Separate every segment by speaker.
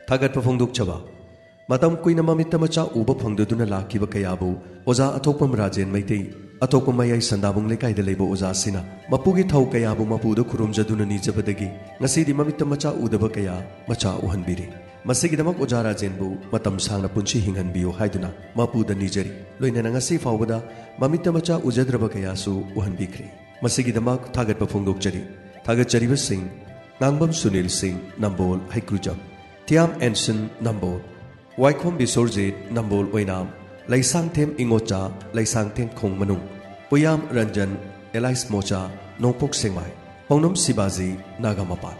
Speaker 1: ꯊꯥꯒꯠꯄ ꯐꯣꯡꯗꯣꯛꯆꯕ ꯃꯇꯝ ꯀꯨꯏꯅ ꯃꯃꯤꯠꯇ ꯃꯆꯥ ꯎꯕ ꯐꯪꯗꯗꯨꯅ ꯂꯥꯛꯈꯤꯕ ꯀꯌꯥꯕꯨ ꯑꯣꯖꯥ ꯑꯊꯣꯛꯄꯝ ꯔꯥꯖꯦꯟ ꯃꯩꯇꯩ ꯑꯇꯣꯞꯄ ꯃꯌꯥꯏ ꯁꯟꯗꯥꯕꯨꯡ ꯂꯩꯀꯥꯏꯗ ꯂꯩꯕ ꯑꯣꯖꯥꯁꯤꯅ ꯃꯄꯨꯒꯤ ꯊꯧ ꯀꯌꯥꯕꯨ ꯃꯄꯨꯗ ꯈꯨꯔꯨꯝꯖꯗꯨꯅ ꯅꯤꯖꯕꯗꯒꯤ ꯉꯁꯤꯗꯤ ꯃꯃꯤꯠꯇ ꯃꯆꯥ ꯎꯗꯕ ꯀꯌꯥ ꯃꯆꯥ ꯎꯍꯟꯕꯤꯔꯤ ꯃꯁꯤꯒꯤꯗꯃꯛ ꯑꯣꯖꯥ ꯔꯥꯖꯦꯟꯕꯨ ꯃꯇꯝ ꯁꯥꯡꯅ ꯄꯨꯟꯁꯤ ꯍꯤꯡꯍꯟꯕꯤꯌꯨ ꯍꯥꯏꯗꯨꯅ ꯃꯄꯨꯗ ꯅꯤꯖꯔꯤ ꯂꯣꯏꯅꯅ ꯉꯁꯤ ꯐꯥꯎꯕꯗ ꯃꯃꯤꯠꯇ ꯃꯆꯥ ꯎꯖꯗ꯭ꯔꯕ ꯀꯌꯥꯁꯨ ꯎꯍꯟꯕꯤꯈ꯭ꯔꯦ ꯃꯁꯤꯒꯤꯗꯃꯛ ꯊꯥꯒꯠꯄ ꯐꯣꯡꯗꯣꯛꯆꯔꯤ ꯊꯥꯒꯠꯆꯔꯤꯕꯁꯤꯡ ꯉꯥꯡꯕꯝ ꯁꯨꯅꯤꯜ ꯁꯤꯡ ꯅꯝꯕꯣꯜ ꯍꯩꯀ꯭ꯔꯨꯖꯝ ꯊꯤꯌꯥꯝ ꯑꯦꯟꯁꯟ ꯅꯝꯕꯣꯜ ꯋꯥꯏꯈꯣꯝ ꯕꯤꯁꯣꯔꯖꯤꯠ ꯅꯝꯕꯣꯜ ꯑꯣꯏꯅꯥꯝ ꯂꯩꯁꯥꯡꯊꯦꯝ ꯏꯉꯣꯆꯥ ꯂꯩꯁꯥꯡꯊꯦꯝ ꯈꯣꯡ ꯃꯅꯨꯡ ꯄꯨꯌꯥꯝ ꯔꯟꯖꯟ ꯑꯦꯂꯥꯏꯁ ꯃꯣꯆꯥ ꯅꯣꯡꯄꯣꯛ ꯁꯦꯡꯃꯥꯏ ꯄꯧꯅꯝ ꯁꯤꯕꯥꯖꯤ ꯅꯥꯒꯥꯃꯄꯥꯜ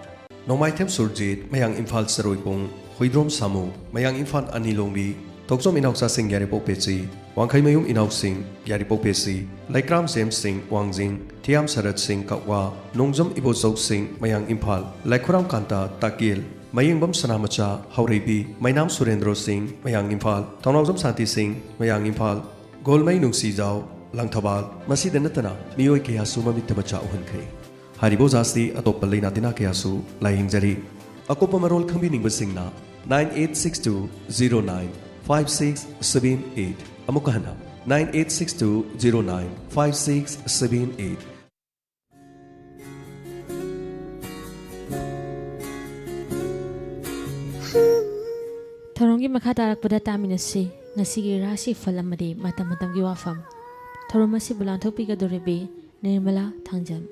Speaker 1: ꯅꯣꯡꯃꯥꯏꯊꯦꯝ ꯁꯨꯔꯖꯤꯠ ꯃꯌꯥꯡ ꯏꯝꯐꯥꯜ ꯆꯔꯣꯏꯄꯨꯡ ꯍꯨꯏꯗ꯭ꯔꯣꯝ ꯁꯥꯃꯨ ꯃꯌꯥꯡ ꯏꯝꯐꯥꯜ ꯑꯅꯤꯂꯣꯡꯕꯤ ꯇꯣꯛꯆꯣꯝ ꯏꯅꯥꯎꯆꯥꯁꯤꯡ ꯌꯥꯏꯔꯤꯄꯣꯛ ꯄꯦꯆꯤ ꯋꯥꯡꯈꯩꯃꯌꯨꯝ ꯏꯅꯥꯎꯁꯤꯡ ꯌꯥꯏꯔꯤꯄꯣꯛ ꯄꯦꯆꯤ ꯂꯩꯀ꯭ꯔꯥꯝ ꯖꯦꯝꯁꯁꯤꯡ ꯋꯥꯡꯖꯤꯡ ꯊꯤꯌꯥꯝ ꯁꯔꯠ ꯁꯤꯡ ꯀꯛꯋꯥ ꯅꯣꯡꯖꯝ ꯏꯕꯣꯆꯧꯁꯤꯡ ꯃꯌꯥꯡ ꯏꯝꯐꯥꯜ ꯂꯩꯈꯨꯔꯥꯝ ꯀꯥꯟꯇꯥ ꯇꯥꯀꯤꯜ ꯃꯌꯦꯡꯕꯝ ꯁꯅꯥꯃꯆꯥ ꯍꯧꯔꯩꯕꯤ ꯃꯩꯅꯥꯝ ꯁꯨꯔꯦꯟꯗ꯭ꯔꯣ ꯁꯤꯡ ꯃꯌꯥꯡ ꯏꯝꯐꯥꯜ ꯊꯧꯅꯥꯎꯖꯝ ꯁꯥꯟꯇꯤ ꯁꯤꯡ ꯃꯌꯥꯡ ꯏꯝꯐꯥꯜ ꯒꯣꯜꯃꯩ ꯅꯨꯡꯁꯤꯖꯥꯎ ꯂꯪꯊꯕꯥꯜ ꯃꯁꯤꯗ ꯅꯠꯇꯅ ꯃꯤꯑꯣꯏ ꯀꯌꯥꯁꯨ ꯃꯃꯤꯠꯇ ꯃꯆꯥ ꯎꯍꯟꯈ꯭ꯔꯦ ꯍꯥꯏꯔꯤꯕ ꯑꯣꯖꯥꯁꯤ ꯑꯇꯣꯞꯄ ꯂꯩꯅꯥ ꯇꯤꯟꯅꯥ ꯀꯌꯥꯁꯨ ꯂꯥꯌꯦꯡꯖꯔꯤ ꯑꯀꯨꯞꯄ ꯃꯔꯣꯜ ꯈꯪꯕꯤꯅꯤꯡꯕꯁꯤꯡꯅ 9862095678 ꯑꯃꯨꯛꯀ ꯍꯟꯅ 9862095678
Speaker 2: ꯊꯧꯔꯝꯒꯤ ꯃꯈꯥ ꯇꯥꯔꯛꯄꯗ ꯇꯥꯃꯤꯟꯅꯁꯤ ꯉꯁꯤꯒꯤ ꯔꯥꯁꯤ ꯐꯜ ꯑꯃꯗꯤ ꯃꯇꯝ ꯃꯇꯝꯒꯤ ꯋꯥꯐꯝ ꯊꯧꯔꯝ ꯑꯁꯤꯕꯨ ꯂꯥꯟꯊꯣꯛꯄꯤꯒꯗꯧꯔꯤꯕꯤ ꯅꯤꯔꯃꯂꯥ ꯊꯥꯡꯖꯝ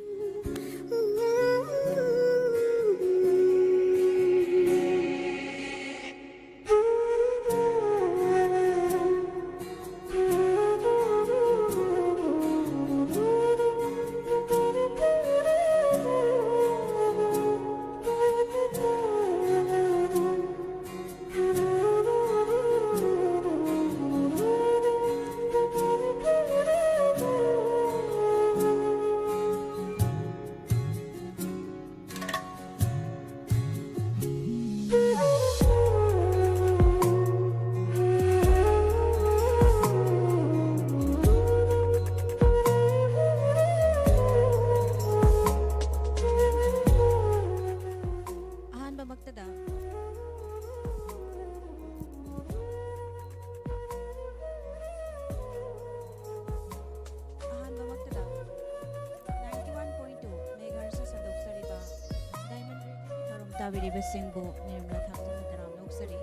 Speaker 2: ꯇꯥꯕꯤꯔꯤꯕꯁꯤꯡꯕꯨ ꯅꯤꯔꯃꯂꯥ ꯊꯥꯡꯖꯝꯅ ꯇꯔꯥꯝꯅ ꯑꯣꯛꯆꯔꯤ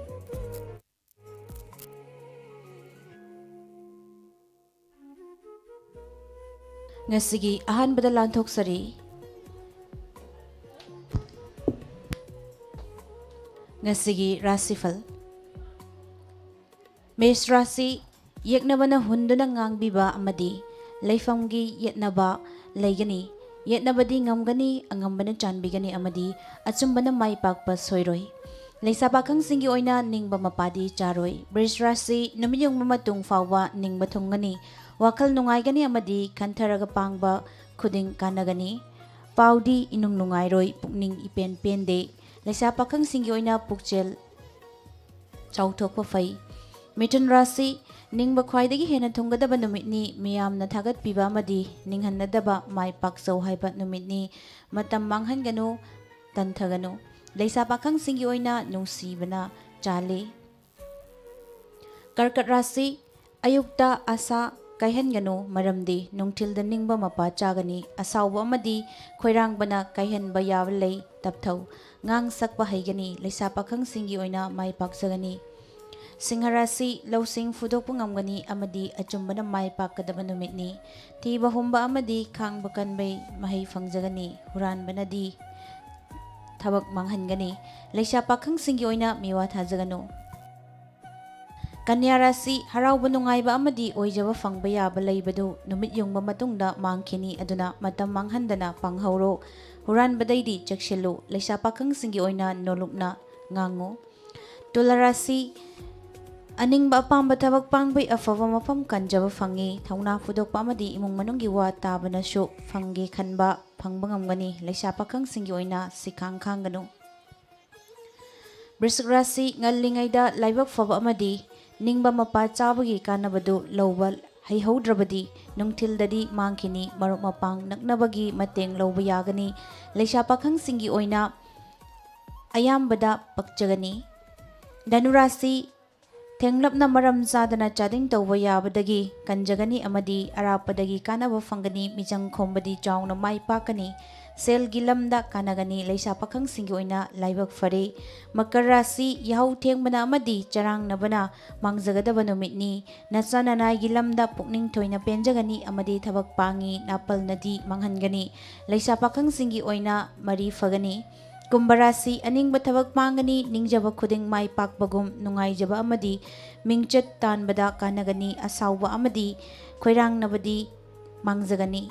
Speaker 2: ꯉꯁꯤꯒꯤ ꯑꯍꯥꯟꯕꯗ ꯂꯥꯟꯊꯣꯛꯆꯔꯤ ꯉꯁꯤꯒꯤ ꯔꯥꯁꯤꯐꯜ ꯃꯦꯁ ꯔꯥꯁꯤ ꯌꯦꯛꯅꯕꯅ ꯍꯨꯟꯗꯨꯅ ꯉꯥꯡꯕꯤꯕ ꯑꯃꯗꯤ ꯂꯩꯐꯝꯒꯤ ꯌꯦꯠꯅꯕ ꯂꯩꯒꯅꯤ ꯌꯦꯠꯅꯕꯗꯤ ꯉꯝꯒꯅꯤ ꯑꯉꯝꯕꯅ ꯆꯥꯟꯕꯤꯒꯅꯤ ꯑꯃꯗꯤ ꯑꯆꯨꯝꯕꯅ ꯃꯥꯏ ꯄꯥꯛꯄ ꯁꯣꯏꯔꯣꯏ ꯂꯩꯁꯥ ꯄꯥꯈꯪꯁꯤꯡꯒꯤ ꯑꯣꯏꯅ ꯅꯤꯡꯕ ꯃꯄꯥꯗꯤ ꯆꯥꯔꯣꯏ ꯕ꯭ꯔꯤꯖ ꯔꯥꯁꯤ ꯅꯨꯃꯤꯠ ꯌꯨꯡꯕ ꯃꯇꯨꯡ ꯐꯥꯎꯕ ꯅꯤꯡꯕ ꯊꯨꯡꯒꯅꯤ ꯋꯥꯈꯜ ꯅꯨꯡꯉꯥꯏꯒꯅꯤ ꯑꯃꯗꯤ ꯈꯟꯊꯔꯒ ꯄꯥꯡꯕ ꯈꯨꯗꯤꯡ ꯀꯥꯟꯅꯒꯅꯤ ꯄꯥꯎꯗꯤ ꯏꯅꯨꯡ ꯅꯨꯡꯉꯥꯏꯔꯣꯏ ꯄꯨꯛꯅꯤꯡ ꯏꯄꯦꯟ ꯄꯦꯟꯗꯦ ꯂꯩꯁꯥ ꯄꯥꯈꯪꯁꯤꯡꯒꯤ ꯑꯣꯏꯅ ꯄꯨꯛꯆꯦꯜ ꯆꯥꯎꯊꯣꯛꯄ ꯐꯩ ꯃꯤꯊꯨꯟ ꯔꯥꯁꯤ ꯅꯤꯡꯕ ꯈ꯭ꯋꯥꯏꯗꯒꯤ ꯍꯦꯟꯅ ꯊꯨꯡꯒꯗꯕ ꯅꯨꯃꯤꯠꯅꯤ ꯃꯤꯌꯥꯝꯅ ꯊꯥꯒꯠꯄꯤꯕ ꯑꯃꯗꯤ ꯅꯤꯡꯍꯟꯅꯗꯕ ꯃꯥꯏ ꯄꯥꯛꯆꯧ ꯍꯥꯏꯕ ꯅꯨꯃꯤꯠꯅꯤ ꯃꯇꯝ ꯃꯥꯡꯍꯟꯒꯅꯨ ꯇꯟꯊꯒꯅꯨ ꯂꯩꯁꯥ ꯄꯥꯈꯪꯁꯤꯡꯒꯤ ꯑꯣꯏꯅ ꯅꯨꯡꯁꯤꯕꯅ ꯆꯥꯜꯂꯤ ꯀꯔꯀꯠ ꯔꯥꯁꯤ ꯑꯌꯨꯛꯇ ꯑꯁꯥ ꯀꯥꯏꯍꯟꯒꯅꯨ ꯃꯔꯝꯗꯤ ꯅꯨꯡꯊꯤꯜꯗ ꯅꯤꯡꯕ ꯃꯄꯥ ꯆꯥꯒꯅꯤ ꯑꯁꯥꯎꯕ ꯑꯃꯗꯤ ꯈꯣꯏꯔꯥꯡꯕꯅ ꯀꯥꯏꯍꯟꯕ ꯌꯥꯕ ꯂꯩ ꯇꯞꯊꯧ ꯉꯥꯡ ꯁꯛꯄ ꯍꯩꯒꯅꯤ ꯂꯩꯁꯥ ꯄꯥꯈꯪꯁꯤꯡꯒꯤ ꯑꯣꯏꯅ ꯃꯥꯏ ꯄꯥꯛꯆꯒꯅꯤ ꯁꯤꯡꯍ ꯔꯥꯁꯤ ꯂꯧꯁꯤꯡ ꯐꯨꯗꯣꯛꯄ ꯉꯝꯒꯅꯤ ꯑꯃꯗꯤ ꯑꯆꯨꯝꯕꯅ ꯃꯥꯏ ꯄꯥꯛꯀꯗꯕ ꯅꯨꯃꯤꯠꯅꯤ ꯊꯤꯕ ꯍꯨꯝꯕ ꯑꯃꯗꯤ ꯈꯥꯡꯕ ꯀꯟꯕꯩ ꯃꯍꯩ ꯐꯪꯖꯒꯅꯤ ꯍꯨꯔꯥꯟꯕꯅꯗꯤ ꯊꯕꯛ ꯃꯥꯡꯍꯟꯒꯅꯤ ꯂꯩꯁꯥ ꯄꯥꯈꯪꯁꯤꯡꯒꯤ ꯑꯣꯏꯅ ꯃꯤꯋꯥ ꯊꯥꯖꯒꯅꯨ ꯀꯟꯌꯥ ꯔꯥꯁꯤ ꯍꯔꯥꯎꯕ ꯅꯨꯡꯉꯥꯏꯕ ꯑꯃꯗꯤ ꯑꯣꯏꯖꯕ ꯐꯪꯕ ꯌꯥꯕ ꯂꯩꯕꯗꯨ ꯅꯨꯃꯤꯠ ꯌꯨꯡꯕ ꯃꯇꯨꯡꯗ ꯃꯥꯡꯈꯤꯅꯤ ꯑꯗꯨꯅ ꯃꯇꯝ ꯃꯥꯡꯍꯟꯗꯅ ꯄꯥꯡꯍꯧꯔꯣ ꯍꯨꯔꯥꯟꯕꯗꯩꯗꯤ ꯆꯦꯛꯁꯤꯜꯂꯨ ꯂꯩꯁꯥ ꯄꯥꯈꯪꯁꯤꯡꯒꯤ ꯑꯣꯏꯅ ꯅꯣꯂꯨꯛꯅ ꯉꯥꯡꯉꯨ ꯇꯨꯂꯥ ꯔꯥꯁꯤ ꯑꯅꯤꯡꯕ ꯑꯄꯥꯝꯕ ꯊꯕꯛ ꯄꯥꯡꯕꯩ ꯑꯐꯕ ꯃꯐꯝ ꯀꯟꯖꯕ ꯐꯪꯏ ꯊꯧꯅꯥ ꯐꯨꯗꯣꯛꯄ ꯑꯃꯗꯤ ꯏꯃꯨꯡ ꯃꯅꯨꯡꯒꯤ ꯋꯥ ꯇꯥꯕꯅꯁꯨ ꯐꯪꯒꯦ ꯈꯟꯕ ꯐꯪꯕ ꯉꯝꯒꯅꯤ ꯂꯩꯁꯥ ꯄꯥꯈꯪꯁꯤꯡꯒꯤ ꯑꯣꯏꯅ ꯁꯤꯈꯥꯡ ꯈꯥꯡꯒꯅꯨ ꯕ꯭ꯔꯤꯁꯤꯛ ꯔꯥꯁꯤ ꯉꯜꯂꯤꯉꯩꯗ ꯂꯥꯏꯕꯛ ꯐꯕ ꯑꯃꯗꯤ ꯅꯤꯡꯕ ꯃꯄꯥ ꯆꯥꯕꯒꯤ ꯀꯥꯟꯅꯕꯗꯨ ꯂꯧꯕ ꯍꯩꯍꯧꯗ꯭ꯔꯕꯗꯤ ꯅꯨꯡꯊꯤꯜꯗꯗꯤ ꯃꯥꯡꯈꯤꯅꯤ ꯃꯔꯨꯞ ꯃꯄꯥꯡ ꯅꯛꯅꯕꯒꯤ ꯃꯇꯦꯡ ꯂꯧꯕ ꯌꯥꯒꯅꯤ ꯂꯩꯁꯥ ꯄꯥꯈꯪꯁꯤꯡꯒꯤ ꯑꯣꯏꯅ ꯑꯌꯥꯝꯕꯗ ꯄꯛꯆꯒꯅꯤ ꯙꯅꯨꯔꯥꯁꯤ ꯊꯦꯡꯂꯞꯅ ꯃꯔꯝ ꯆꯥꯗꯅ ꯆꯥꯗꯤꯡ ꯇꯧꯕ ꯌꯥꯕꯗꯒꯤ ꯀꯟꯖꯒꯅꯤ ꯑꯃꯗꯤ ꯑꯔꯥꯞꯄꯗꯒꯤ ꯀꯥꯟꯅꯕ ꯐꯪꯒꯅꯤ ꯃꯤꯆꯪ ꯈꯣꯝꯕꯗꯤ ꯆꯥꯎꯅ ꯃꯥꯏ ꯄꯥꯛꯀꯅꯤ ꯁꯦꯜꯒꯤ ꯂꯝꯗ ꯀꯥꯟꯅꯒꯅꯤ ꯂꯩꯁꯥ ꯄꯥꯈꯪꯁꯤꯡꯒꯤ ꯑꯣꯏꯅ ꯂꯥꯏꯕꯛ ꯐꯔꯦ ꯃꯀꯔ ꯔꯥꯁꯤ ꯌꯥꯍꯧ ꯊꯦꯡꯕꯅ ꯑꯃꯗꯤ ꯆꯔꯥꯡꯅꯕꯅ ꯃꯥꯡꯖꯒꯗꯕ ꯅꯨꯃꯤꯠꯅꯤ ꯅꯆꯥ ꯅꯅꯥꯏꯒꯤ ꯂꯝꯗ ꯄꯨꯛꯅꯤꯡ ꯊꯣꯏꯅ ꯄꯦꯟꯖꯒꯅꯤ ꯑꯃꯗꯤ ꯊꯕꯛ ꯄꯥꯡꯉꯤ ꯅꯥꯄꯜꯅꯗꯤ ꯃꯥꯡꯍꯟꯒꯅꯤ ꯂꯩꯁꯥ ꯄꯥꯈꯪꯁꯤꯡꯒꯤ ꯑꯣꯏꯅ ꯃꯔꯤ ꯐꯒꯅꯤ ꯀꯨꯝꯚ ꯔꯥꯁꯤ ꯑꯅꯤꯡꯕ ꯊꯕꯛ ꯄꯥꯡꯒꯅꯤ ꯅꯤꯡꯖꯕ ꯈꯨꯗꯤꯡ ꯃꯥꯏ ꯄꯥꯛꯄꯒꯨꯝ ꯅꯨꯡꯉꯥꯏꯖꯕ ꯑꯃꯗꯤ ꯃꯤꯡꯆꯠ ꯇꯥꯟꯕꯗ ꯀꯥꯟꯅꯒꯅꯤ ꯑꯁꯥꯎꯕ ꯑꯃꯗꯤ ꯈꯣꯏꯔꯥꯡꯅꯕꯗꯤ ꯃꯥꯡꯖꯒꯅꯤ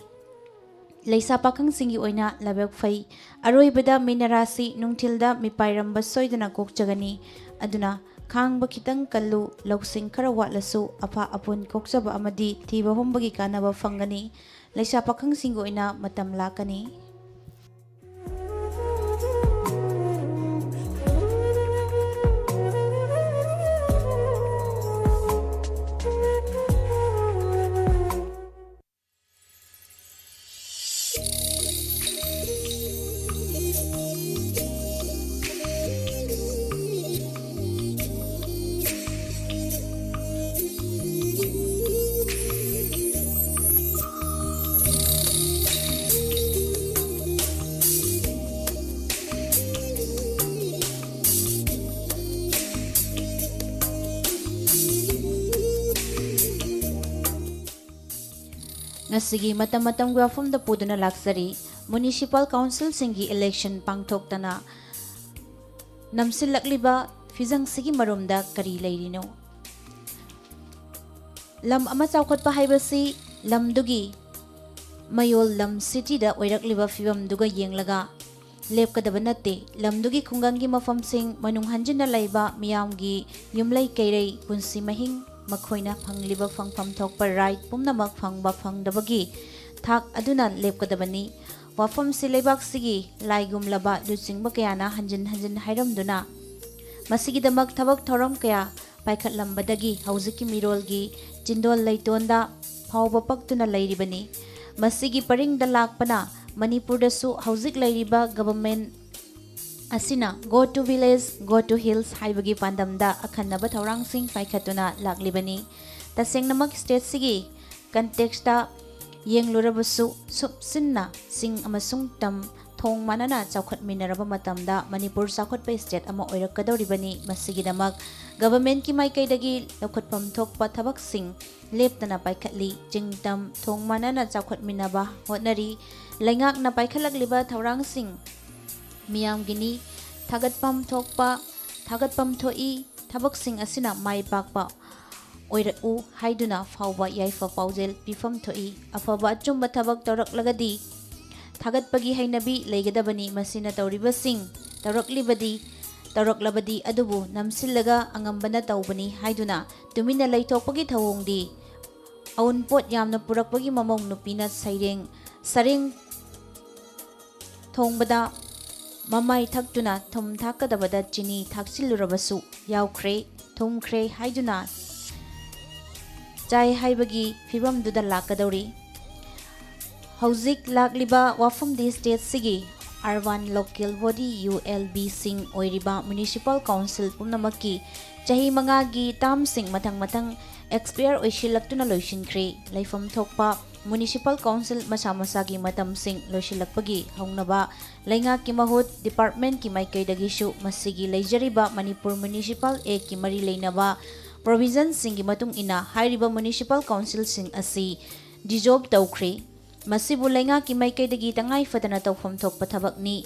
Speaker 2: ꯂꯩꯁꯥ ꯄꯥꯈꯪꯁꯤꯡꯒꯤ ꯑꯣꯏꯅ ꯂꯥꯏꯕꯛ ꯐꯩ ꯑꯔꯣꯏꯕꯗ ꯃꯤꯅ ꯔꯥꯁꯤ ꯅꯨꯡꯊꯤꯜꯗ ꯃꯤꯄꯥꯏꯔꯝꯕ ꯁꯣꯏꯗꯅ ꯀꯣꯛꯆꯒꯅꯤ ꯑꯗꯨꯅ ꯈꯥꯡꯕ ꯈꯤꯇꯪ ꯀꯜꯂꯨ ꯂꯧꯁꯤꯡ ꯈꯔ ꯋꯥꯠꯂꯁꯨ ꯑꯐ ꯑꯄꯨꯟ ꯀꯣꯛꯆꯕ ꯑꯃꯗꯤ ꯊꯤꯕ ꯍꯨꯝꯕꯒꯤ ꯀꯥꯟꯅꯕ ꯐꯪꯒꯅꯤ ꯂꯩꯁꯥ ꯄꯥꯈꯪꯁꯤꯡꯒꯤ ꯑꯣꯏꯅ ꯃꯇꯝ ꯂꯥꯛꯀꯅꯤ ꯉꯁꯤꯒꯤ ꯃꯇꯝꯒꯤ ꯋꯥꯐꯝꯗ ꯄꯨꯗꯨꯅ ꯂꯥꯛꯆꯔꯤ ꯃꯨꯅꯤꯁꯤꯄꯥꯜ ꯀꯥꯎꯟꯁꯤꯜꯁꯤꯡꯒꯤ ꯏꯂꯦꯛꯁꯟ ꯄꯥꯡꯊꯣꯛꯇꯅ ꯅꯝꯁꯤꯜꯂꯛꯂꯤꯕ ꯐꯤꯖꯪꯁꯤꯒꯤ ꯃꯔꯨꯝꯗ ꯀꯔꯤ ꯂꯩꯔꯤꯅꯣ ꯂꯝ ꯑꯃ ꯆꯥꯎꯈꯠꯄ ꯍꯥꯏꯕꯁꯤ ꯂꯝꯗꯨꯒꯤ ꯃꯌꯣꯜ ꯂꯝ ꯁꯤꯇꯤꯗ ꯑꯣꯏꯔꯛꯂꯤꯕ ꯐꯤꯕꯝꯗꯨꯒ ꯌꯦꯡꯂꯒ ꯂꯦꯞꯀꯗꯕ ꯅꯠꯇꯦ ꯂꯝꯗꯨꯒꯤ ꯈꯨꯡꯒꯪꯒꯤ ꯃꯐꯝꯁꯤꯡ ꯃꯅꯨꯡ ꯍꯟꯖꯤꯟꯅ ꯂꯩꯕ ꯃꯤꯌꯥꯝꯒꯤ ꯌꯨꯝꯂꯩ ꯀꯩꯔꯩ ꯄꯨꯟꯁꯤ ꯃꯍꯤꯡ ꯃꯈꯣꯏꯅ ꯐꯪꯂꯤꯕ ꯐꯪꯐꯝ ꯊꯣꯛꯄ ꯔꯥꯏꯠ ꯄꯨꯝꯅꯃꯛ ꯐꯪꯕ ꯐꯪꯗꯕꯒꯤ ꯊꯥꯛ ꯑꯗꯨꯅ ꯂꯦꯞꯀꯗꯕꯅꯤ ꯋꯥꯐꯝꯁꯤ ꯂꯩꯕꯥꯛꯁꯤꯒꯤ ꯂꯥꯏꯒꯨꯝꯂꯕ ꯂꯨꯆꯤꯡꯕ ꯀꯌꯥꯅ ꯍꯟꯖꯤꯟ ꯍꯟꯖꯤꯟ ꯍꯥꯏꯔꯝꯗꯨꯅ ꯃꯁꯤꯒꯤꯗꯃꯛ ꯊꯕꯛ ꯊꯧꯔꯝ ꯀꯌా ꯄꯥꯏꯈꯠꯂꯝꯕꯗꯒꯤ ꯍꯧꯖꯤꯛꯀꯤ ꯃꯤꯔꯣꯜꯒꯤ ꯆꯤꯟꯗꯣꯜ ꯂꯩꯇꯣꯟꯗ ꯐꯥꯎꯕ ꯄꯛꯇꯨꯅ ꯂꯩꯔꯤꯕꯅꯤ ꯃꯁꯤꯒꯤ ꯄꯔꯤꯡꯗ ꯂꯥꯛꯄꯅ ꯃꯅꯤꯄꯨꯔꯗꯁꯨ ꯍꯧꯖꯤꯛ ꯂꯩꯔꯤꯕ ꯒꯚꯔꯟꯃꯦꯟ ꯑꯁꯤꯅ GO two village GO two hills ꯍꯥꯏꯕꯒꯤ ꯄꯥꯟꯗꯝꯗ ꯑꯈꯟꯅꯕ ꯊꯧꯔꯥꯡꯁꯤꯡ ꯄꯥꯏꯈꯠꯇꯨꯅ ꯂꯥꯛꯂꯤꯕꯅꯤ ꯇꯁꯦꯡꯅꯃꯛ ꯁ꯭ꯇꯦꯠꯁꯤꯒꯤ ꯀꯟꯇꯦꯛꯁꯇ ꯌꯦꯡꯂꯨꯔꯕꯁꯨ ꯁꯨꯞꯆꯤꯟꯅ ꯆꯤꯡ ꯑꯃꯁꯨꯡ ꯇꯝ ꯊꯣꯡ ꯃꯥꯟꯅꯅ ꯆꯥꯎꯈꯠꯃꯤꯟꯅꯔꯕ ꯃꯇꯝꯗ ꯃꯅꯤꯄꯨꯔ ꯆꯥꯎꯈꯠꯄ ꯁ꯭ꯇꯦꯠ ꯑꯃ ꯑꯣꯏꯔꯛꯀꯗꯧꯔꯤꯕꯅꯤ ꯃꯁꯤꯒꯤꯗꯃꯛ ꯒꯚꯔꯟꯃꯦꯟꯠꯀꯤ ꯃꯥꯏꯀꯩꯗꯒꯤ ꯂꯧꯈꯠꯐꯝ ꯊꯣꯛꯄ ꯊꯕꯛꯁꯤꯡ ꯂꯦꯞꯇꯅ ꯄꯥꯏꯈꯠꯂꯤ ꯆꯤꯡ ꯇꯝ ꯊꯣꯡ ꯃꯥꯟꯅꯅ ꯆꯥꯎꯈꯠꯃꯤꯟꯅꯕ ꯍꯣꯠꯅꯔꯤ ꯂꯩꯉꯥꯛꯅ ꯄꯥꯏꯈꯠꯂꯛꯂꯤꯕ ꯊꯧꯔꯥꯡꯁꯤꯡ ꯃꯤꯌꯥꯝꯒꯤꯅꯤ ꯊꯥꯒꯠꯐꯝ ꯊꯣꯛꯏ ꯊꯕꯛꯁꯤꯡ ꯑꯁꯤꯅ ꯃꯥꯏ ꯄꯥꯛꯄ ꯑꯣꯏꯔꯛꯎ ꯍꯥꯏꯗꯨꯅ ꯐꯥꯎꯕ ꯌꯥꯏꯐ ꯄꯥꯎꯖꯦꯜ ꯄꯤꯐꯝ ꯊꯣꯛꯏ ꯑꯐꯕ ꯑꯆꯨꯝꯕ ꯊꯕꯛ ꯇꯧꯔꯛꯂꯒꯗꯤ ꯊꯥꯒꯠꯄꯒꯤ ꯍꯩꯅꯕꯤ ꯂꯩꯒꯗꯕꯅꯤ ꯃꯁꯤꯅ ꯇꯧꯔꯛꯂꯕꯗꯤ ꯑꯗꯨꯕꯨ ꯅꯝꯁꯤꯜꯂꯒ ꯑꯉꯝꯕꯅ ꯇꯧꯕꯅꯤ ꯍꯥꯏꯗꯨꯅ ꯇꯨꯃꯤꯟꯅ ꯂꯩꯊꯣꯛꯄꯒꯤ ꯊꯧꯑꯣꯡꯗꯤ ꯑꯎꯟꯄꯣꯠ ꯌꯥꯝꯅ ꯄꯨꯔꯛꯄꯒꯤ ꯃꯃꯧ ꯅꯨꯄꯤꯅ ꯁꯔꯦꯡ ꯊꯣꯡꯕꯗ ꯃꯃꯥꯏ ꯊꯛꯇꯨꯅ ꯊꯨꯝ ꯊꯥꯛꯀꯗꯕꯗ ꯆꯤꯅꯤ ꯊꯥꯛꯆꯤꯜꯂꯨꯔꯕꯁꯨ ꯌꯥꯎꯈ꯭ꯔꯦ ꯊꯨꯝꯈ꯭ꯔꯦ ꯍꯥꯏꯗꯨꯅ ꯆꯥꯏ ꯍꯥꯏꯕꯒꯤ ꯐꯤꯕꯝꯗꯨꯗ ꯂꯥꯛꯀꯗꯧꯔꯤ ꯍꯧꯖꯤꯛ ꯂꯥꯛꯂꯤꯕ ꯋꯥꯐꯝꯗꯤ ꯁ꯭ꯇꯦꯠꯁꯤꯒꯤ ꯑꯔꯕꯥꯟ ꯂꯣꯀꯦꯜ ꯕꯣꯗꯤ ULBꯁꯤꯡ ꯑꯣꯏꯔꯤꯕ ꯃ꯭ꯌꯨꯅꯤꯁꯤꯄꯥꯜ ꯀꯥꯎꯟꯁꯤꯜ ꯄꯨꯝꯅꯃꯛꯀꯤ ꯆꯍꯤ 5ꯒꯤ ꯇꯥꯝꯁꯤꯡ ꯃꯊꯪ ꯑꯦꯛꯁꯄꯤꯌꯔ ꯑꯣꯏꯁꯤꯜꯂꯛꯇꯨꯅ ꯂꯣꯏꯁꯤꯟꯈ꯭ꯔꯦ ꯂꯩꯐꯝ ꯊꯣꯛꯄ ꯃ꯭ꯌꯨꯅꯤꯁꯤꯄꯥꯜ ꯀꯥꯎꯟꯁꯤꯜ ꯃꯁꯥ ꯃꯁꯥꯒꯤ ꯃꯇꯝꯁꯤꯡ ꯂꯣꯏꯁꯤꯜꯂꯛꯄꯒꯤ ꯍꯧꯅꯕ ꯂꯩꯉꯥꯛꯀꯤ ꯃꯍꯨꯠ ꯗꯤꯄꯥꯔꯠꯃꯦꯟꯠꯀꯤ ꯃꯥꯏꯀꯩꯗꯒꯤꯁꯨ ꯃꯁꯤꯒꯤ ꯂꯩꯖꯔꯤꯕ ꯃꯅꯤꯄꯨꯔ ꯃ꯭ꯌꯨꯅꯤꯁꯤꯄꯥꯜ ꯑꯦꯛꯀꯤ ꯃꯔꯤ ꯂꯩꯅꯕ ꯄ꯭ꯔꯣꯚꯤꯖꯟꯁꯤꯡꯒꯤ ꯃꯇꯨꯡ ꯏꯟꯅ ꯍꯥꯏꯔꯤꯕ ꯃ꯭ꯌꯨꯅꯤꯁꯤꯄꯥꯜ ꯀꯥꯎꯟꯁꯤꯜꯁꯤꯡ ꯑꯁꯤ ꯗꯤꯖꯣꯜꯕ ꯇꯧꯈ꯭ꯔꯦ ꯃꯁꯤꯕꯨ ꯂꯩꯉꯥꯛꯀꯤ ꯃꯥꯏꯀꯩꯗꯒꯤ ꯇꯉꯥꯏ ꯐꯗꯅ ꯇꯧꯐꯝ ꯊꯣꯛꯄ ꯊꯕꯛꯅꯤ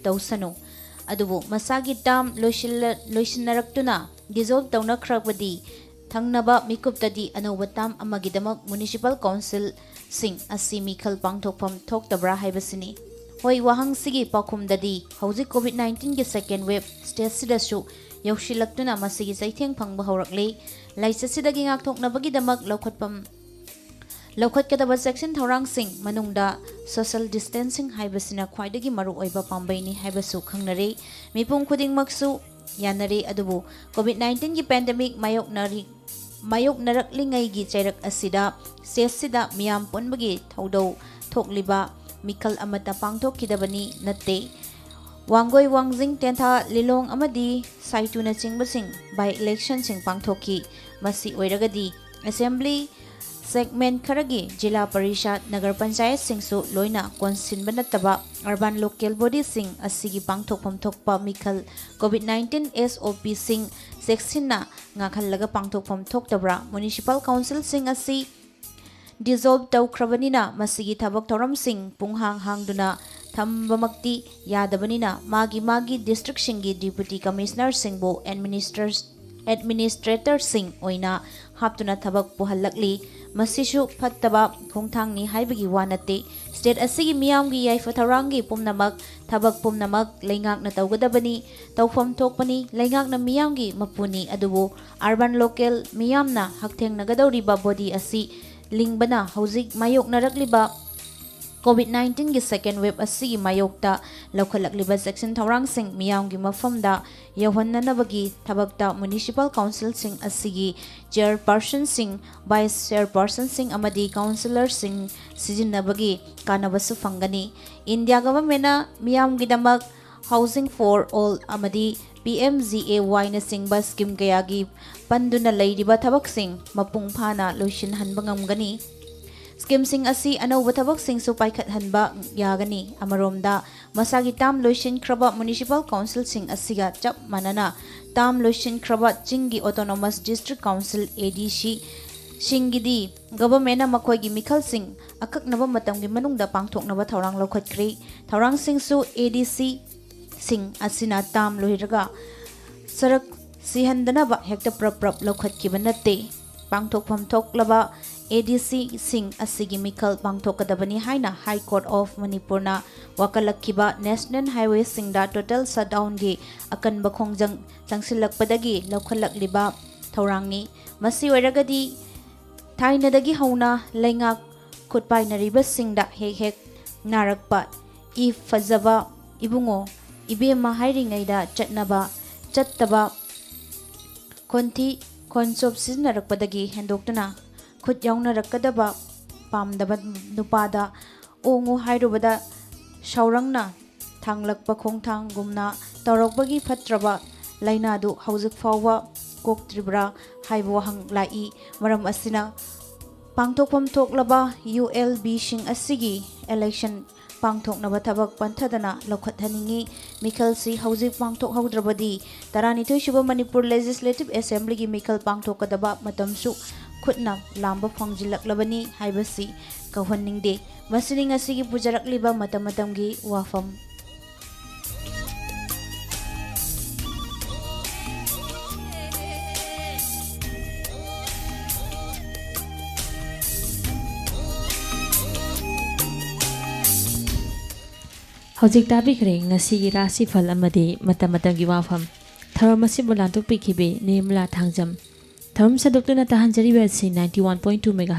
Speaker 2: ꯇꯧꯁꯅꯨ ꯑꯗꯨꯕꯨ ꯃꯁꯥꯒꯤ ꯇꯥꯝ ꯂꯣꯏꯁꯤꯟꯅꯔꯛꯇꯨꯅ ꯗꯤꯖꯣꯜꯕ ꯇꯧꯅꯈ꯭ꯔꯕꯗꯤ ꯊꯪꯅꯕ ꯃꯤꯀꯨꯞꯇꯗꯤ ꯑꯅꯧꯕ ꯇꯥꯝ ꯑꯃꯒꯤꯗꯃꯛ ꯃ꯭ꯌꯨꯅꯤꯁꯤꯄꯥꯜ ꯀꯥꯎꯟꯁꯤꯜꯁꯤꯡ ꯑꯁꯤ ꯃꯤꯈꯜ ꯄꯥꯡꯊꯣꯛꯐꯝ ꯊꯣꯛꯇꯕ꯭ꯔꯥ ꯍꯥꯏꯕꯁꯤꯅꯤ ꯍꯣꯏ ꯋꯥꯍꯪꯁꯤꯒꯤ ꯄꯥꯎꯈꯨꯝꯗꯗꯤ ꯍꯧꯖꯤꯛ ꯀꯣꯚꯤꯗ-19ꯒꯤ ꯁꯦꯀꯦꯟ ꯋꯦꯕ ꯁ꯭ꯇꯦꯠꯁꯤꯗꯁꯨ ꯌꯧꯁꯤꯜꯂꯛꯇꯨꯅ ꯃꯁꯤꯒꯤ ꯆꯩꯊꯦꯡ ꯐꯪꯕ ꯍꯧꯔꯛꯂꯤ ꯂꯥꯏꯆꯠꯁꯤꯗꯒꯤ ꯉꯥꯛꯊꯣꯛꯅꯕꯒꯤꯗꯃꯛ ꯂꯧꯈꯠꯀꯗꯕ ꯆꯦꯛꯁꯤꯟ ꯊꯧꯔꯥꯡꯁꯤꯡ ꯃꯅꯨꯡꯗ ꯁꯣꯁꯤꯌꯦꯜ ꯗꯤꯁꯇꯦꯟꯁꯤꯡ ꯍꯥꯏꯕꯁꯤꯅ ꯈ꯭ꯋꯥꯏꯗꯒꯤ ꯃꯔꯨꯑꯣꯏꯕ ꯄꯥꯝꯕꯩꯅꯤ ꯍꯥꯏꯕꯁꯨ ꯈꯪꯅꯔꯦ ꯃꯤꯄꯨꯝ ꯈꯨꯗꯤꯡꯃꯛꯁꯨ ꯌꯥꯅꯔꯦ ꯑꯗꯨꯕꯨ ꯀꯣꯚꯤꯗ-19ꯒꯤ ꯄꯦꯟꯗꯦꯃꯤꯛ ꯃꯥꯌꯣꯛꯅꯔꯛꯂꯤꯉꯩꯒꯤ ꯆꯩꯔꯛ ꯑꯁꯤꯗ ꯁ꯭ꯇꯦꯠꯁꯤꯗ ꯃꯤꯌꯥꯝ ꯄꯨꯟꯕꯒꯤ ꯊꯧꯗꯧ ꯊꯣꯛꯂꯤꯕ ꯃꯤꯈꯜ ꯑꯃꯠꯇ ꯄꯥꯡꯊꯣꯛꯈꯤꯗꯕꯅꯤ ꯅꯠꯇꯦ ꯋꯥꯡꯒꯣꯏ ꯋꯥꯡꯖꯤꯡ ꯇꯦꯟꯊꯥ ꯂꯤꯂꯣꯡ ꯑꯃꯗꯤ ꯁꯥꯏꯇꯨꯅꯆꯤꯡꯕꯁꯤꯡ ꯕꯥꯏ ꯏꯂꯦꯛꯁꯟꯁꯤꯡ ꯄꯥꯡꯊꯣꯛꯈꯤ꯫ ꯃꯁꯤ ꯑꯣꯏꯔꯒꯗꯤ ꯑꯦꯁꯦꯝꯕ꯭ꯂꯤ ꯁꯦꯒꯃꯦꯟ ꯈꯔꯒꯤ ꯖꯤꯂꯥ ꯄꯔꯤꯁꯥꯗ ꯅꯒꯔ ꯄꯟꯆꯥꯌꯠꯁꯤꯡꯁꯨ ꯂꯣꯏꯅ ꯀꯣꯟꯁꯤꯟꯕ ꯅꯠꯇꯕ ꯑꯔꯕꯥꯟ ꯂꯣꯀꯦꯜ ꯕꯣꯗꯤꯁꯤꯡ ꯑꯁꯤꯒꯤ ꯄꯥꯡꯊꯣꯛꯐꯝ ꯊꯣꯛꯄ ꯃꯤꯈꯜ ꯀꯣꯚꯤꯗ-19 SOPꯁꯤꯡ ꯆꯦꯛꯁꯤꯟꯅ ꯉꯥꯛꯍꯜꯂꯒ ꯄꯥꯡꯊꯣꯛꯐꯝ ꯊꯣꯛꯇꯕ꯭ꯔꯥ? ꯃ꯭ꯌꯨꯅꯤꯁꯤꯄꯥꯜ ꯀꯥꯎꯟꯁꯤꯜꯁꯤꯡ ꯑꯁꯤ ꯗꯤꯖꯣꯜꯕ ꯇꯧꯈ꯭ꯔꯕꯅꯤꯅ ꯃꯁꯤꯒꯤ ꯊꯕꯛ ꯊꯧꯔꯝꯁꯤꯡ ꯄꯨꯡꯍꯥꯡ ꯍꯥꯡꯗꯨꯅ ꯊꯝꯕꯃꯛꯇꯤ ꯌꯥꯗꯕꯅꯤꯅ ꯃꯥꯒꯤ ꯗꯤꯁꯇ꯭ꯔꯤꯛꯁꯤꯡꯒꯤ ꯗꯤꯄꯨꯇꯤ ꯀꯃꯤꯁꯅꯔꯁꯤꯡꯕꯨ ꯑꯦꯗꯃꯤꯅꯤꯁꯇ꯭ꯔꯦꯇꯔꯁꯤꯡ ꯑꯣꯏꯅ ꯍꯥꯞꯇꯨꯅ ꯊꯕꯛ ꯄꯨꯍꯜꯂꯛꯂꯤ꯫ ꯃꯁꯤꯁꯨ ꯐꯠꯇꯕ ꯈꯣꯡꯊꯥꯡꯅꯤ ꯍꯥꯏꯕꯒꯤ ꯋꯥ ꯅꯠꯇꯦ꯫ ꯁ꯭ꯇꯦꯠ ꯑꯁꯤꯒꯤ ꯃꯤꯌꯥꯝꯒꯤ ꯌꯥꯏꯐ ꯊꯧꯔꯥꯡꯒꯤ ꯄꯨꯝꯅꯃꯛ ꯊꯕꯛ ꯄꯨꯝꯅꯃꯛ ꯂꯩꯉꯥꯛꯅ ꯇꯧꯒꯗꯕꯅꯤ, ꯇꯧꯐꯝ ꯊꯣꯛꯄꯅꯤ꯫ ꯂꯩꯉꯥꯛꯅ ꯃꯤꯌꯥꯝꯒꯤ ꯃꯄꯨꯅꯤ, ꯑꯗꯨꯕꯨ ꯑꯔꯕꯥꯟ ꯂꯣꯀꯦꯜ ꯃꯤꯌꯥꯝꯅ ꯍꯛꯊꯦꯡꯅꯒꯗꯧꯔꯤꯕ ꯕꯣꯗꯤ ꯑꯁꯤ ꯂꯤꯡꯕꯅ ꯍꯧꯖꯤꯛ ꯃꯥꯌꯣꯛꯅꯔꯛꯂꯤꯕ ꯀꯣꯚꯤꯗ-19ꯒꯤ ꯁꯦꯀꯦꯟ ꯋꯦꯕ ꯑꯁꯤꯒꯤ ꯃꯥꯌꯣꯛꯇ ꯂꯧꯈꯠꯂꯛꯂꯤꯕ ꯆꯦꯛꯁꯤꯟ ꯊꯧꯔꯥꯡꯁꯤꯡ ꯃꯤꯌꯥꯝꯒꯤ ꯃꯐꯝꯗ ꯌꯧꯍꯟꯅꯅꯕꯒꯤ ꯊꯕꯛꯇ ꯃ꯭ꯌꯨꯅꯤꯁꯤꯄꯥꯜ ꯀꯥꯎꯟꯁꯤꯜꯁꯤꯡ ꯑꯁꯤꯒꯤ ꯆꯦꯌꯔꯄꯔꯁꯟꯁꯤꯡ, ꯚꯥꯏꯁ ꯆꯦꯌꯔꯄꯔꯁꯟꯁꯤꯡ ꯑꯃꯗꯤ ꯀꯥꯎꯟꯁꯤꯂꯔꯁꯤꯡ ꯁꯤꯖꯤꯟꯅꯕꯒꯤ ꯀꯥꯟꯅꯕꯁꯨ ꯐꯪꯒꯅꯤ꯫ ꯏꯟꯗꯤꯌꯥ ꯒꯚꯔꯟꯃꯦꯟꯠꯅ ꯃꯤꯌꯥꯝꯒꯤꯗꯃꯛ ꯍꯥꯎꯁꯤꯡ ꯐꯣꯔ ꯑꯣꯜ ꯑꯃꯗꯤ PMGAYꯅꯆꯤꯡꯕ ꯁ꯭ꯀꯤꯝ ꯀꯌꯥꯒꯤ ꯄꯟꯗꯨꯅ ꯂꯩꯔꯤꯕ ꯊꯕꯛꯁꯤꯡ ꯃꯄꯨꯡ ꯐꯥꯅ ꯂꯣꯏꯁꯤꯟꯍꯟꯕ ꯉꯝꯒꯅꯤ꯫ ꯁ꯭ꯀꯤꯝꯁꯤꯡ ꯑꯁꯤ ꯑꯅꯧꯕ ꯊꯕꯛꯁꯤꯡꯁꯨ ꯄꯥꯏꯈꯠꯍꯟꯕ ꯌꯥꯒꯅꯤ꯫ ꯑꯃꯔꯣꯝꯗ ꯃꯁꯥꯒꯤ ꯇꯥꯝ ꯂꯣꯏꯁꯤꯟꯈ꯭ꯔꯕ ꯃ꯭ꯌꯨꯅꯤꯁꯤꯄꯥꯜ ꯀꯥꯎꯟꯁꯤꯜꯁꯤꯡ ꯑꯁꯤꯒ ꯆꯞ ꯃꯥꯟꯅꯅ ꯇꯥꯝ ꯂꯣꯏꯁꯤꯟꯈ꯭ꯔꯕ ꯆꯤꯡꯒꯤ ꯑꯣꯇꯣꯅꯣꯃꯁ ꯗꯤꯁꯇ꯭ꯔꯤꯛ ꯀꯥꯎꯟꯁꯤꯜ ADC ꯁꯤꯡꯒꯤꯗꯤ ꯒꯚꯔꯟꯃꯦꯟꯠꯅ ꯃꯈꯣꯏꯒꯤ ꯃꯤꯈꯜꯁꯤꯡ ꯑꯀꯛꯅꯕ ꯃꯇꯝꯒꯤ ꯃꯅꯨꯡꯗ ꯄꯥꯡꯊꯣꯛꯅꯕ ꯊꯧꯔꯥꯡ ꯂꯧꯈꯠꯈ꯭ꯔꯦ꯫ ꯊꯧꯔꯥꯡꯁꯤꯡꯁꯨ ADC ꯁꯤꯡ ꯑꯁꯤꯅ ꯇꯥꯝ ꯂꯣꯏꯔꯒ ꯁꯔꯛ ꯁꯤꯍꯟꯗꯅꯕ ꯍꯦꯛꯇ ꯄ꯭ꯔꯞ ꯂꯧꯈꯠꯈꯤꯕ ꯅꯠꯇꯦ꯫ ꯄꯥꯡꯊꯣꯛꯐꯝ ꯊꯣꯛꯂꯕ ADC ꯁꯤꯡ ꯑꯁꯤꯒꯤ ꯃꯤꯈꯜ ꯄꯥꯡꯊꯣꯛꯀꯗꯕꯅꯤ ꯍꯥꯏꯅ ꯍꯥꯏ ꯀꯣꯔꯠ ꯑꯣꯐ ꯃꯅꯤꯄꯨꯔꯅ ꯋꯥꯀꯠꯂꯛꯈꯤꯕ ꯅꯦꯁꯅꯦꯜ ꯍꯥꯏꯋꯦꯁꯤꯡꯗ ꯇꯣꯇꯦꯜ ꯁꯠꯗꯥꯎꯟꯒꯤ ꯑꯀꯟꯕ ꯈꯣꯡꯖꯪ ꯆꯪꯁꯤꯜꯂꯛꯄꯗꯒꯤ ꯂꯧꯈꯠꯂꯛꯂꯤꯕ ꯊꯧꯔꯥꯡꯅꯤ꯫ ꯃꯁꯤ ꯑꯣꯏꯔꯒꯗꯤ ꯊꯥꯏꯅꯗꯒꯤ ꯍꯧꯅ ꯂꯩꯉꯥꯛ ꯈꯨꯠ ꯄꯥꯏꯅꯔꯤꯕꯁꯤꯡꯗ ꯍꯦꯛ ꯅꯥꯔꯛꯄ "ꯏ ꯐꯖꯕ ꯏꯕꯨꯡꯉꯣ ꯏꯕꯦꯝꯃ" ꯍꯥꯏꯔꯤꯉꯩꯗ ꯆꯠꯇꯕ ꯈꯣꯟꯊꯤ ꯈꯣꯟꯆꯣꯞ ꯁꯤꯖꯤꯟꯅꯔꯛꯄꯗꯒꯤ ꯍꯦꯟꯗꯣꯛꯇꯨꯅ ꯈꯨꯠ ꯌꯥꯎꯅꯔꯛꯀꯗꯕ ꯄꯥꯝꯗꯕ ꯅꯨꯄꯥꯗ "ꯑꯣꯡꯉꯨ" ꯍꯥꯏꯔꯨꯕꯗ ꯁꯥꯎꯔꯪꯅ ꯊꯥꯡꯂꯛꯄ ꯈꯣꯡꯊꯥꯡꯒꯨꯝꯅ ꯇꯧꯔꯛꯄꯒꯤ ꯐꯠꯇ꯭ꯔꯕ ꯂꯥꯏꯅꯥꯗꯨ ꯍꯧꯖꯤꯛ ꯐꯥꯎꯕ ꯀꯣꯛꯇ꯭ꯔꯤꯕ꯭ꯔꯥ ꯍꯥꯏꯕ ꯋꯥꯍꯪ ꯂꯥꯛꯏ꯫ ꯃꯔꯝ ꯑꯁꯤꯅ ꯄꯥꯡꯊꯣꯛꯐꯝ ꯊꯣꯛꯂꯕ ULBꯁꯤꯡ ꯑꯁꯤꯒꯤ ꯏꯂꯦꯛꯁꯟ ꯄꯥꯡꯊꯣꯛꯅꯕ ꯊꯕꯛ ꯄꯟꯊꯗꯅ ꯂꯧꯈꯠꯍꯟꯅꯤꯡꯉꯤ꯫ ꯃꯤꯈꯜꯁꯤ ꯍꯧꯖꯤꯛ ꯄꯥꯡꯊꯣꯛꯍꯧꯗ꯭ꯔꯕꯗꯤ 12ꯁꯨꯕ ꯃꯅꯤꯄꯨꯔ ꯂꯦꯖꯤꯁꯂꯦꯇꯤꯚ ꯑꯦꯁꯦꯝꯕ꯭ꯂꯤꯒꯤ ꯃꯤꯈꯜ ꯄꯥꯡꯊꯣꯛꯀꯗꯕ ꯃꯇꯝꯁꯨ ꯈꯨꯠꯅ ꯂꯥꯝꯕ ꯐꯪꯖꯤꯜꯂꯛꯂꯕꯅꯤ ꯍꯥꯏꯕꯁꯤ ꯀꯥꯎꯍꯟꯅꯤꯡꯗꯦ꯫ ꯃꯁꯤꯅꯤ ꯉꯁꯤꯒꯤ ꯄꯨꯖꯔꯛꯂꯤꯕ ꯃꯇꯝꯒꯤ ꯋꯥꯐꯝ꯫
Speaker 3: ꯍꯧꯖꯤꯛ ꯇꯥꯕꯤꯈ꯭ꯔꯦ ꯉꯁꯤꯒꯤ ꯔꯥꯁꯤꯐꯜ ꯑꯃꯗꯤ ꯃꯇꯝꯒꯤ ꯋꯥꯐꯝ꯫ ꯊꯧꯔꯝ ꯑꯁꯤꯕꯨ ꯂꯥꯟꯊꯣꯛꯄꯤꯈꯤꯕꯤ ꯅꯤꯔꯃꯂꯥ ꯊꯥꯡꯖꯝ꯫ ꯊꯧꯔꯝ ꯁꯟꯗꯣꯛꯇꯨꯅ ꯇꯥꯍꯟꯖꯔꯤꯕ ꯑꯁꯤ 91.2 ꯃꯦꯒꯥ